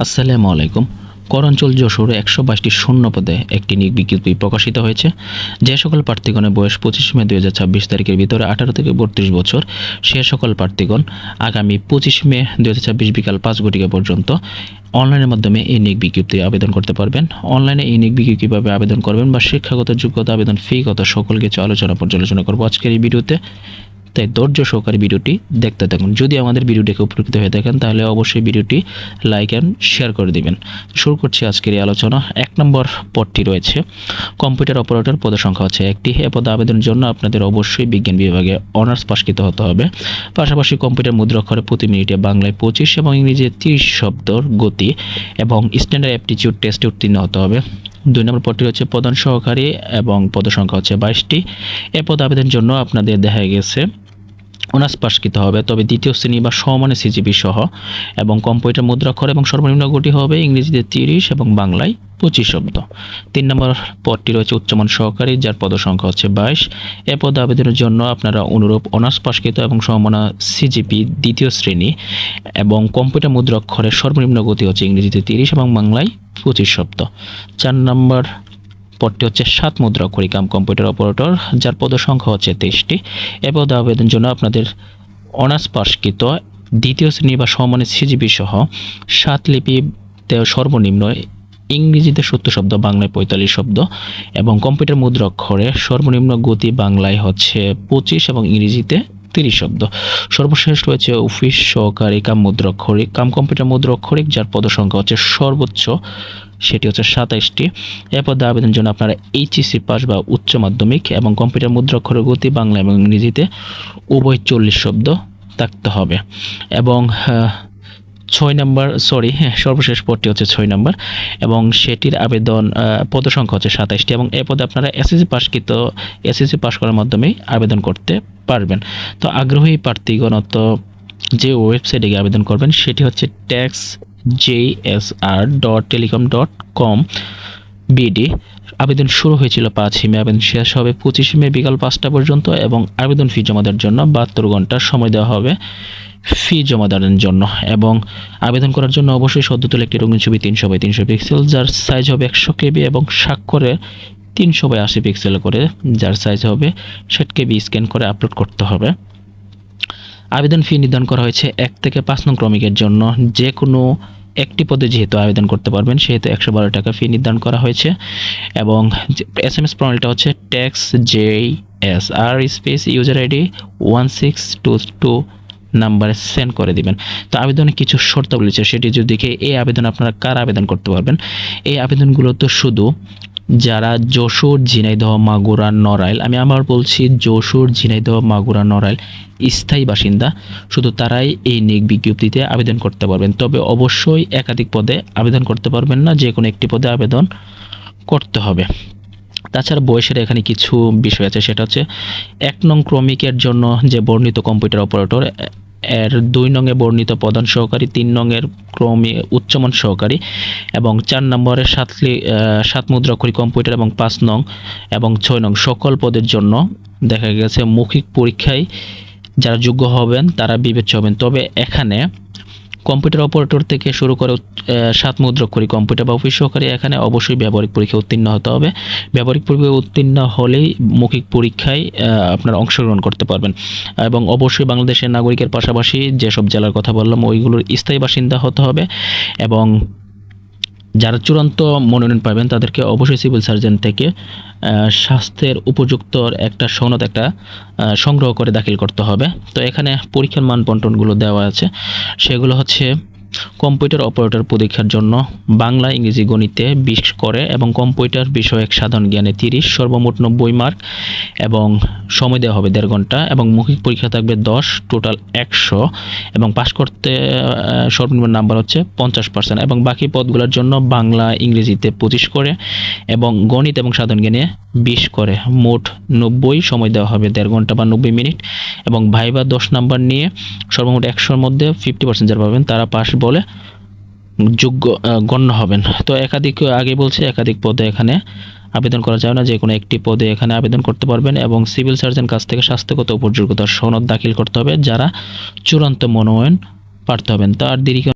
আসসালামু আলাইকুম। করাঞ্চল যশোরে ১২২টি শূন্য পদে একটি নিয়োগ বিজ্ঞপ্তি প্রকাশিত হয়েছে। যে সকল প্রার্থীগণের বয়স ২৫ মে ২০২৬ তারিখের ভিতরে ১৮ থেকে ৩২ বছর, সে সকল প্রার্থীগণ আগামী ২৫ মে ২০২৬ বিকাল ৫ ঘটিকা পর্যন্ত অনলাইনের মাধ্যমে এই নিয়োগ বিজ্ঞপ্তি আবেদন করতে পারবেন। অনলাইনে এই নিয়োগ বিজ্ঞপ্তি কীভাবে আবেদন করবেন বা শিক্ষাগত যোগ্যতা, আবেদন ফি কত, সকল কিছু পর্যালোচনা করবো আজকের এই ভিডিওতে। তাই ধৈর্য সহকারে ভিডিওটি দেখতে থাকুন। যদি আমাদের ভিডিও দেখে উপকৃত হয়ে থাকেন তাহলে অবশ্যই ভিডিওটি লাইক অ্যান্ড শেয়ার করে দিবেন। শুরু করছি আজকের এই আলোচনা। ১ নম্বর পদটি রয়েছে কম্পিউটার অপারেটর, পদের সংখ্যা হচ্ছে 1টি। এ পদে আবেদনের জন্য আপনাদের অবশ্যই বিজ্ঞান বিভাগে অনার্স পাশকৃত হতে হবে। পাশাপাশি কম্পিউটার মুদ্রাক্ষরে প্রতি মিনিটে বাংলায় 25 এবং ইংরেজিতে 30 শব্দর গতি এবং স্ট্যান্ডার্ড অ্যাপটিটিউড টেস্টে উত্তীর্ণ হতে হবে। ২ নম্বর পদটি হচ্ছে প্রধান সহকারী এবং পদের সংখ্যা হচ্ছে 22টি। এ পদে আবেদনের জন্য আপনাদের দেখা গেছে অনার্স পাশকৃত হবে, তবে দ্বিতীয় শ্রেণী বা সমমানের সিজিপি সহ, এবং কম্পিউটার মুদ্রাক্ষর এবং সর্বনিম্ন গতি হবে ইংরেজিতে 30 এবং বাংলায় 25 শব্দ। 3 নম্বর পদটি রয়েছে উচ্চমান সহকারী, যার পদ সংখ্যা হচ্ছে 22। এ পদে আবেদনের জন্য আপনারা অনুরূপ অনার্স পাশকৃত এবং সমমানের সিজিপি দ্বিতীয় শ্রেণী এবং কম্পিউটার মুদ্রাক্ষরের সর্বনিম্ন গতি হচ্ছে ইংরেজিতে 30 এবং বাংলায় 25 শব্দ। 4 নম্বর পদটি হচ্ছে 7 মুদ্রাক্ষরী কাম কম্পিউটার অপারেটর, যার পদ সংখ্যা হচ্ছে 23টি। এ পদে আবেদনের জন্য আপনাদের অনার্স পাশকৃত দ্বিতীয় শ্রেণী বা সমমানের সিজিপি সহ 7 লিপিতে সর্বনিম্ন ইংরেজিতে 70 শব্দ, বাংলায় 45 শব্দ এবং কম্পিউটার মুদ্রাক্ষরে সর্বনিম্ন গতি বাংলায় হচ্ছে 25 এবং ইংরেজিতে 30 শব্দ। সর্বশেষ রয়েছে অফিস সহকারী কাম মুদ্রাক্ষরিক কাম কম্পিউটার মুদ্রাক্ষরিক, যার পদ সংখ্যা হচ্ছে সর্বোচ্চ সেটি হচ্ছে 27টি। এ পদে আবেদনের জন্য আপনারা এইচএসসি পাস বা উচ্চ মাধ্যমিক এবং কম্পিউটার মুদ্রাক্ষরের গতি বাংলা এবং ইংরেজিতে উভয় 40 শব্দ থাকতে হবে। এবং 6 নম্বর সর্বশেষ পদটি হচ্ছে 6 নম্বর এবং সেটির আবেদন পদ সংখ্যা হচ্ছে 27টি এবং এ পদে আপনারা এসএসসি পাস করার মাধ্যমে আবেদন করতে পারবেন। তো আগ্রহী প্রার্থীগণ যে ওয়েবসাইটে গিয়ে আবেদন করবেন সেটি হচ্ছে taxjsr.telecom.com BD। আবেদন শুরু হয়েছিল 5 মে, আবেদন শেষ হবে 25 মে বিকাল 5টা পর্যন্ত এবং আবেদন ফি জমা দেওয়ার জন্য 72 ঘন্টার সময় দেওয়া হবে ফি জমা দেওয়ার জন্য। এবং আবেদন করার জন্য অবশ্যই সদ্য তোলা একটি রঙিন ছবি 300x300 পিক্সেল, যার সাইজ হবে 100 KB এবং স্বাক্ষরে 300x80 পিক্সেল করে, যার সাইজ হবে 60 KB স্ক্যান করে আপলোড করতে হবে। আবেদন ফি নির্ধারণ করা হয়েছে 1 থেকে 5 নং ক্রমিকের জন্য যে কোনো একটি পদে যেহেতু আবেদন করতে পারবেন সেহেতু 112 টাকা ফি নির্ধারণ করা হয়েছে। এবং SMS প্রণালীটা হচ্ছে taxjsr স্পেস ইউজার আইডি 1622 নাম্বারে সেন্ড করে দিবেন। তো আবেদনে কিছু শর্তাবলী আছে, সেটি যদি দেখে এই আবেদন আপনারা কারা আবেদন করতে পারবেন। এই আবেদনগুলো তো শুধু যারা যশোর, ঝিনাইদহ, মাগুরা, নড়াইল, আমি আবার বলছি যশোর, ঝিনাইদহ, মাগুরা, নড়াইল স্থায়ী বাসিন্দা, শুধু তারাই এই নিয়োগ বিজ্ঞপ্তিতে আবেদন করতে পারবেন। তবে অবশ্যই একাধিক পদে আবেদন করতে পারবেন না, যে কোনো একটি পদে আবেদন করতে হবে। তাছাড়া বয়সের এখানে কিছু বিষয় আছে, সেটা হচ্ছে 1 নং ক্রমিকের জন্য যে বর্ণিত কম্পিউটার অপারেটর এর 2 নংয়ে বর্ণিত প্রধান সহকারী, 3 নংয়ের ক্রমে উচ্চমান সহকারী এবং 4 নম্বরের 7 মুদ্রাক্ষরী কম্পিউটার এবং 5 নং এবং 6 নং সকল পদের জন্য দেখা গেছে মৌখিক পরীক্ষায় যারা যোগ্য হবেন তারা বিবেচ্য হবেন। তবে এখানে কম্পিউটার অপারেটর থেকে শুরু করে 7 মুদ্রাক্ষরী কম্পিউটার বা অফিস সহকারী এখানে অবশ্যই ব্যবহারিক পরীক্ষায় উত্তীর্ণ হতে হবে। ব্যবহারিক পরীক্ষায় উত্তীর্ণ হলেই মৌখিক পরীক্ষায় আপনারা অংশগ্রহণ করতে পারবেন। এবং অবশ্যই বাংলাদেশের নাগরিকের পাশাপাশি যেসব জেলার কথা বললাম ওইগুলোর স্থায়ী বাসিন্দা হতে হবে। এবং যারা চূড়ান্ত মনোনয়ন পাবেন তাদেরকে অবশ্যই সিভিল সার্জন থেকে স্বাস্থ্যের উপযুক্ত একটা সনদ সংগ্রহ করে দাখিল করতে হবে। তো এখানে পরীক্ষার মান বন্টনগুলো দেওয়া আছে, সেগুলো হচ্ছে কম্পিউটার অপারেটর পরীক্ষার জন্য বাংলা, ইংরেজি, গণিতে 20 করে এবং কম্পিউটার বিষয়ক সাধারণ জ্ঞানে 30, সর্বমোট 90 মার্ক এবং সময় দেওয়া হবে 1.5 ঘন্টা এবং মৌখিক পরীক্ষা থাকবে 10, টোটাল 100 এবং পাস করতে সর্বনিম্ন নাম্বার হচ্ছে 50% এবং বাকি পদগুলোর জন্য বাংলা, ইংরেজিতে 25 করে এবং গণিত এবং সাধারণ জ্ঞানে 20 করে, মোট 90 সময় দেওয়া হবে 1.5 ঘন্টা বা 90 মিনিট এবং ভাইবা 10 নাম্বার নিয়ে সর্বমোট 100-র মধ্যে 50% যারা পাবেন তারা পাস বলে যোগ্য গণ্য হবেন। তো একাধিক পদে এখানে আবেদন করা যায় না, যে কোনো একটি পদে এখানে আবেদন করতে পারবেন এবং সিভিল সার্জন কাছ থেকে স্বাস্থ্যগত উপযোগ্যতার সনদ দাখিল করতে হবে যারা চূড়ান্ত মনোনয়ন প্রার্থী হবেন। তার দেরি